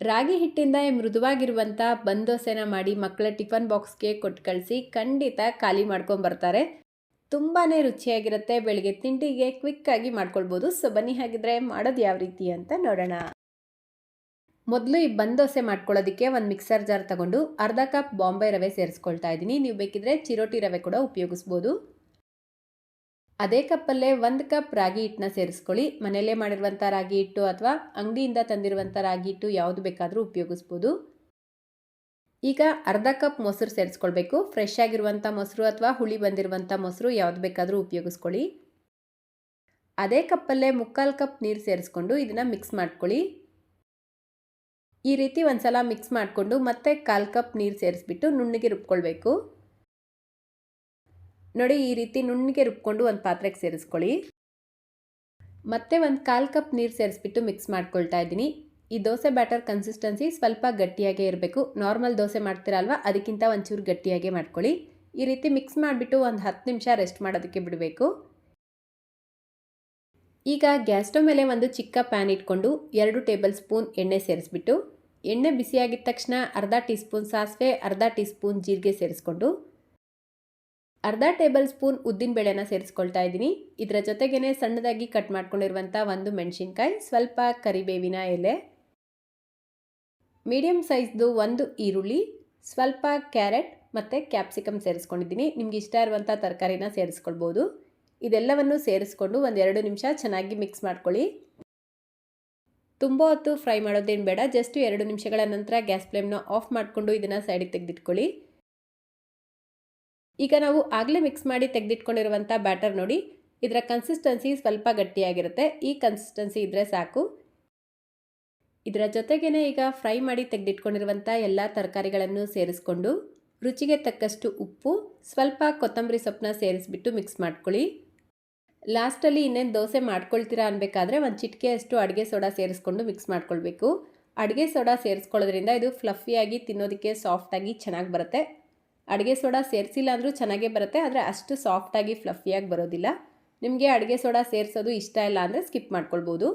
ರಾಗಿ ಹಿಟ್ಟಿಂದ ಮೃದುವಾಗಿರುವಂಥ ಬಂದ್ ದೋಸೆನ ಮಾಡಿ ಮಕ್ಕಳ ಟಿಫನ್ ಬಾಕ್ಸ್ಗೆ ಕೊಟ್ಟು ಕಳಿಸಿ ಖಂಡಿತ ಖಾಲಿ ಮಾಡ್ಕೊಂಬರ್ತಾರೆ. ತುಂಬಾ ರುಚಿಯಾಗಿರುತ್ತೆ. ಬೆಳಿಗ್ಗೆ ತಿಂಡಿಗೆ ಕ್ವಿಕ್ಕಾಗಿ ಮಾಡ್ಕೊಳ್ಬೋದು. ಸೊ ಬನ್ನಿ ಹಾಗಿದ್ರೆ ಮಾಡೋದು ಯಾವ ರೀತಿ ಅಂತ ನೋಡೋಣ. ಮೊದಲು ಈ ಬಂದ್ ದೋಸೆ ಮಾಡ್ಕೊಳ್ಳೋದಕ್ಕೆ ಒಂದು ಮಿಕ್ಸರ್ ಜಾರ್ ತಗೊಂಡು ಅರ್ಧ ಕಪ್ ಬಾಂಬೆ ರವೆ ಸೇರಿಸ್ಕೊಳ್ತಾ ಇದ್ದೀನಿ. ನೀವು ಬೇಕಿದ್ರೆ ಚಿರೋಟಿ ರವೆ ಕೂಡ ಉಪಯೋಗಿಸ್ಬೋದು. ಅದೇ ಕಪ್ಪಲ್ಲೇ 1 ಕಪ್ ರಾಗಿ ಹಿಟ್ಟನ್ನ ಸೇರಿಸ್ಕೊಳ್ಳಿ. ಮನೆಯಲ್ಲೇ ಮಾಡಿರುವಂಥ ರಾಗಿ ಹಿಟ್ಟು ಅಥವಾ ಅಂಗಡಿಯಿಂದ ತಂದಿರುವಂಥ ರಾಗಿ ಹಿಟ್ಟು ಯಾವುದು ಬೇಕಾದರೂ ಉಪಯೋಗಿಸ್ಬೋದು. ಈಗ ಅರ್ಧ ಕಪ್ ಮೊಸರು ಸೇರಿಸ್ಕೊಳ್ಬೇಕು. ಫ್ರೆಶ್ ಆಗಿರುವಂಥ ಮೊಸರು ಅಥವಾ ಹುಳಿ ಬಂದಿರುವಂಥ ಮೊಸರು ಯಾವುದು ಬೇಕಾದರೂ ಉಪಯೋಗಿಸ್ಕೊಳ್ಳಿ. ಅದೇ ಕಪ್ಪಲ್ಲೇ 3/4 ಕಪ್ ನೀರು ಸೇರಿಸ್ಕೊಂಡು ಇದನ್ನು ಮಿಕ್ಸ್ ಮಾಡ್ಕೊಳ್ಳಿ. ಈ ರೀತಿ ಒಂದ್ಸಲ ಮಿಕ್ಸ್ ಮಾಡಿಕೊಂಡು ಮತ್ತೆ 1/4 ಕಪ್ ನೀರು ಸೇರಿಸ್ಬಿಟ್ಟು ನುಣ್ಣಗೆ ರುಬ್ಕೊಳ್ಬೇಕು. ನೋಡಿ, ಈ ರೀತಿ ನುಣ್ಣಗೆ ರುಬ್ಕೊಂಡು ಒಂದು ಪಾತ್ರೆಗೆ ಸೇರಿಸ್ಕೊಳ್ಳಿ. ಮತ್ತೆ 1/4 ಕಪ್ ನೀರು ಸೇರಿಸ್ಬಿಟ್ಟು ಮಿಕ್ಸ್ ಮಾಡ್ಕೊಳ್ತಾ ಇದ್ದೀನಿ. ಈ ದೋಸೆ ಬ್ಯಾಟರ್ ಕನ್ಸಿಸ್ಟೆನ್ಸಿ ಸ್ವಲ್ಪ ಗಟ್ಟಿಯಾಗೇ ಇರಬೇಕು. ನಾರ್ಮಲ್ ದೋಸೆ ಮಾಡ್ತೀರಲ್ವ, ಅದಕ್ಕಿಂತ ಒಂಚೂರು ಗಟ್ಟಿಯಾಗೇ ಮಾಡ್ಕೊಳ್ಳಿ. ಈ ರೀತಿ ಮಿಕ್ಸ್ ಮಾಡಿಬಿಟ್ಟು ಒಂದು 10 ನಿಮಿಷ ರೆಸ್ಟ್ ಮಾಡೋದಕ್ಕೆ ಬಿಡಬೇಕು. ಈಗ ಗ್ಯಾಸ್ ಸ್ಟವ್ ಮೇಲೆ ಒಂದು ಚಿಕ್ಕ ಪ್ಯಾನ್ ಇಟ್ಕೊಂಡು 2 ಟೇಬಲ್ ಸ್ಪೂನ್ ಎಣ್ಣೆ ಸೇರಿಸ್ಬಿಟ್ಟು, ಎಣ್ಣೆ ಬಿಸಿಯಾಗಿದ್ದ ತಕ್ಷಣ ಅರ್ಧ ಟೀ ಸ್ಪೂನ್ ಸಾಸಿವೆ, ಅರ್ಧ ಟೀ ಸ್ಪೂನ್ ಜೀರಿಗೆ ಸೇರಿಸ್ಕೊಂಡು, ಅರ್ಧ ಟೇಬಲ್ ಸ್ಪೂನ್ ಉದ್ದಿನಬೇಳೆನ ಸೇರಿಸ್ಕೊಳ್ತಾ ಇದ್ದೀನಿ. ಇದರ ಜೊತೆಗೇ ಸಣ್ಣದಾಗಿ ಕಟ್ ಮಾಡ್ಕೊಂಡಿರುವಂಥ 1 ಮೆಣಸಿನ್ಕಾಯಿ, ಸ್ವಲ್ಪ ಕರಿಬೇವಿನ ಎಲೆ, ಮೀಡಿಯಮ್ ಸೈಜ್ದು 1 ಈರುಳ್ಳಿ, ಸ್ವಲ್ಪ ಕ್ಯಾರೆಟ್ ಮತ್ತು ಕ್ಯಾಪ್ಸಿಕಮ್ ಸೇರಿಸ್ಕೊಂಡಿದ್ದೀನಿ. ನಿಮ್ಗೆ ಇಷ್ಟ ಇರುವಂಥ ತರಕಾರಿನ ಸೇರಿಸ್ಕೊಳ್ಬೋದು. ಇದೆಲ್ಲವನ್ನು ಸೇರಿಸ್ಕೊಂಡು 1-2 ನಿಮಿಷ ಚೆನ್ನಾಗಿ ಮಿಕ್ಸ್ ಮಾಡ್ಕೊಳ್ಳಿ. ತುಂಬ ಹೊತ್ತು ಫ್ರೈ ಮಾಡೋದೇನು ಬೇಡ. ಜಸ್ಟ್ 2 ನಿಮಿಷಗಳ ನಂತರ ಗ್ಯಾಸ್ ಫ್ಲೇಮ್ನ ಆಫ್ ಮಾಡಿಕೊಂಡು ಇದನ್ನು ಸೈಡಿಗೆ ತೆಗೆದಿಟ್ಕೊಳ್ಳಿ. ಈಗ ನಾವು ಆಗಲೇ ಮಿಕ್ಸ್ ಮಾಡಿ ತೆಗೆದಿಟ್ಕೊಂಡಿರುವಂಥ ಬ್ಯಾಟರ್ ನೋಡಿ, ಇದರ ಕನ್ಸಿಸ್ಟೆನ್ಸಿ ಸ್ವಲ್ಪ ಗಟ್ಟಿಯಾಗಿರುತ್ತೆ. ಈ ಕನ್ಸಿಸ್ಟೆನ್ಸಿ ಇದ್ದರೆ ಸಾಕು. ಇದರ ಜೊತೆಗೇ ಈಗ ಫ್ರೈ ಮಾಡಿ ತೆಗೆದಿಟ್ಕೊಂಡಿರುವಂಥ ಎಲ್ಲ ತರಕಾರಿಗಳನ್ನು ಸೇರಿಸ್ಕೊಂಡು ರುಚಿಗೆ ತಕ್ಕಷ್ಟು ಉಪ್ಪು, ಸ್ವಲ್ಪ ಕೊತ್ತಂಬರಿ ಸೊಪ್ಪನ್ನ ಸೇರಿಸ್ಬಿಟ್ಟು ಮಿಕ್ಸ್ ಮಾಡ್ಕೊಳ್ಳಿ. ಲಾಸ್ಟಲ್ಲಿ ಇನ್ನೇನು ದೋಸೆ ಮಾಡ್ಕೊಳ್ತೀರಾ ಅನ್ಬೇಕಾದ್ರೆ ಒಂದು ಚಿಟಿಕೆಯಷ್ಟು ಅಡುಗೆ ಸೋಡಾ ಸೇರಿಸ್ಕೊಂಡು ಮಿಕ್ಸ್ ಮಾಡ್ಕೊಳ್ಬೇಕು. ಅಡುಗೆ ಸೋಡಾ ಸೇರಿಸ್ಕೊಳ್ಳೋದ್ರಿಂದ ಇದು ಫ್ಲಫಿಯಾಗಿ ತಿನ್ನೋದಕ್ಕೆ ಸಾಫ್ಟಾಗಿ ಚೆನ್ನಾಗಿ ಬರುತ್ತೆ. ಅಡುಗೆ ಸೋಡಾ ಸೇರಿಸಿಲ್ಲ ಅಂದರೂ ಚೆನ್ನಾಗೇ ಬರುತ್ತೆ, ಆದರೆ ಅಷ್ಟು ಸಾಫ್ಟಾಗಿ ಫ್ಲಫಿಯಾಗಿ ಬರೋದಿಲ್ಲ. ನಿಮಗೆ ಅಡುಗೆ ಸೋಡಾ ಸೇರಿಸೋದು ಇಷ್ಟ ಇಲ್ಲ ಅಂದರೆ ಸ್ಕಿಪ್ ಮಾಡ್ಕೊಳ್ಬೋದು.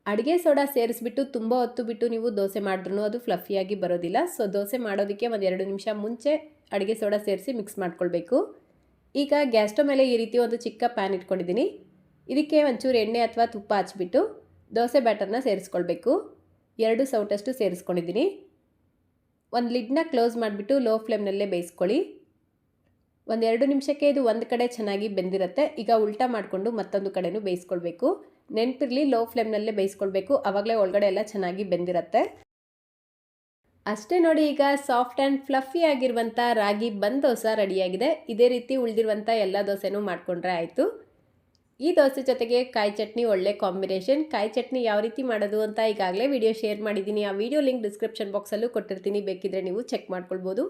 ಅಡುಗೆ ಸೋಡಾ ಸೇರಿಸ್ಬಿಟ್ಟು ತುಂಬ ಹೊತ್ತು ಬಿಟ್ಟು ನೀವು ದೋಸೆ ಮಾಡಿದ್ರೂ ಅದು ಫ್ಲಫಿಯಾಗಿ ಬರೋದಿಲ್ಲ. ಸೊ ದೋಸೆ ಮಾಡೋದಕ್ಕೆ 1-2 ನಿಮಿಷ ಮುಂಚೆ ಅಡುಗೆ ಸೋಡಾ ಸೇರಿಸಿ ಮಿಕ್ಸ್ ಮಾಡ್ಕೊಳ್ಬೇಕು. ಈಗ ಗ್ಯಾಸ್ ಸ್ಟವ್ ಮೇಲೆ ಈ ರೀತಿ ಒಂದು ಚಿಕ್ಕ ಪ್ಯಾನ್ ಇಟ್ಕೊಂಡಿದ್ದೀನಿ. ಇದಕ್ಕೆ ಒಂಚೂರು ಎಣ್ಣೆ ಅಥವಾ ತುಪ್ಪ ಹಚ್ಬಿಟ್ಟು ದೋಸೆ ಬ್ಯಾಟರ್ನ ಸೇರಿಸ್ಕೊಳ್ಬೇಕು. 2 ಸೌಟಷ್ಟು ಸೇರಿಸ್ಕೊಂಡಿದ್ದೀನಿ. ಒಂದು ಲಿಡ್ನ ಕ್ಲೋಸ್ ಮಾಡಿಬಿಟ್ಟು ಲೋ ಫ್ಲೇಮ್ನಲ್ಲೇ ಬೇಯಿಸ್ಕೊಳ್ಳಿ. 1-2 ನಿಮಿಷಕ್ಕೆ ಇದು ಒಂದು ಕಡೆ ಚೆನ್ನಾಗಿ ಬೆಂದಿರುತ್ತೆ. ಈಗ ಉಲ್ಟಾ ಮಾಡಿಕೊಂಡು ಮತ್ತೊಂದು ಕಡೆನೂ ಬೇಯಿಸ್ಕೊಳ್ಬೇಕು. ನೆನಪಿರಲಿ, ಲೋ ಫ್ಲೇಮ್ನಲ್ಲೇ ಬೇಯಿಸ್ಕೊಳ್ಬೇಕು, ಆವಾಗಲೇ ಒಳಗಡೆ ಎಲ್ಲ ಚೆನ್ನಾಗಿ ಬೆಂದಿರುತ್ತೆ. ಅಷ್ಟೇ ನೋಡಿ, ಈಗ ಸಾಫ್ಟ್ ಆ್ಯಂಡ್ ಫ್ಲಫಿ ಆಗಿರುವಂಥ ರಾಗಿ ಬಂದ್ ದೋಸೆ ರೆಡಿಯಾಗಿದೆ. ಇದೇ ರೀತಿ ಉಳಿದಿರುವಂಥ ಎಲ್ಲ ದೋಸೆನೂ ಮಾಡಿಕೊಂಡ್ರೆ ಆಯಿತು. ಈ ದೋಸೆ ಜೊತೆಗೆ ಕಾಯಿ ಚಟ್ನಿ ಒಳ್ಳೆ ಕಾಂಬಿನೇಷನ್. ಕಾಯಿ ಚಟ್ನಿ ಯಾವ ರೀತಿ ಮಾಡೋದು ಅಂತ ಈಗಾಗಲೇ ವಿಡಿಯೋ ಶೇರ್ ಮಾಡಿದ್ದೀನಿ. ಆ ವಿಡಿಯೋ ಲಿಂಕ್ ಡಿಸ್ಕ್ರಿಪ್ಷನ್ ಬಾಕ್ಸಲ್ಲೂ ಕೊಟ್ಟಿರ್ತೀನಿ, ಬೇಕಿದ್ರೆ ನೀವು ಚೆಕ್ ಮಾಡ್ಕೊಳ್ಬೋದು.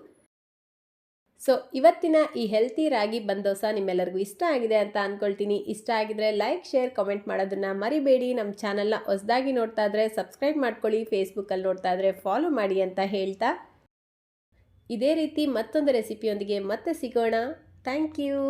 ಸೊ ಇವತ್ತಿನ ಈ ಹೆಲ್ತಿ ರಾಗಿ ಬಂದ್ ದೋಸೆ ನಿಮ್ಮೆಲ್ಲರಿಗೂ ಇಷ್ಟ ಆಗಿದೆ ಅಂತ ಅಂದ್ಕೊಳ್ತೀನಿ. ಇಷ್ಟ ಆಗಿದ್ರೆ ಲೈಕ್, ಶೇರ್, ಕಮೆಂಟ್ ಮಾಡೋದನ್ನು ಮರಿಬೇಡಿ. ನಮ್ಮ ಚಾನಲ್ನ ಹೊಸದಾಗಿ ನೋಡ್ತಾ ಇದ್ರೆ ಸಬ್ಸ್ಕ್ರೈಬ್ ಮಾಡ್ಕೊಳ್ಳಿ. ಫೇಸ್ಬುಕ್ಕಲ್ಲಿ ನೋಡ್ತಾ ಇದ್ರೆ ಫಾಲೋ ಮಾಡಿ ಅಂತ ಹೇಳ್ತಾ, ಇದೇ ರೀತಿ ಮತ್ತೊಂದು ರೆಸಿಪಿಯೊಂದಿಗೆ ಮತ್ತೆ ಸಿಗೋಣ. Thank you.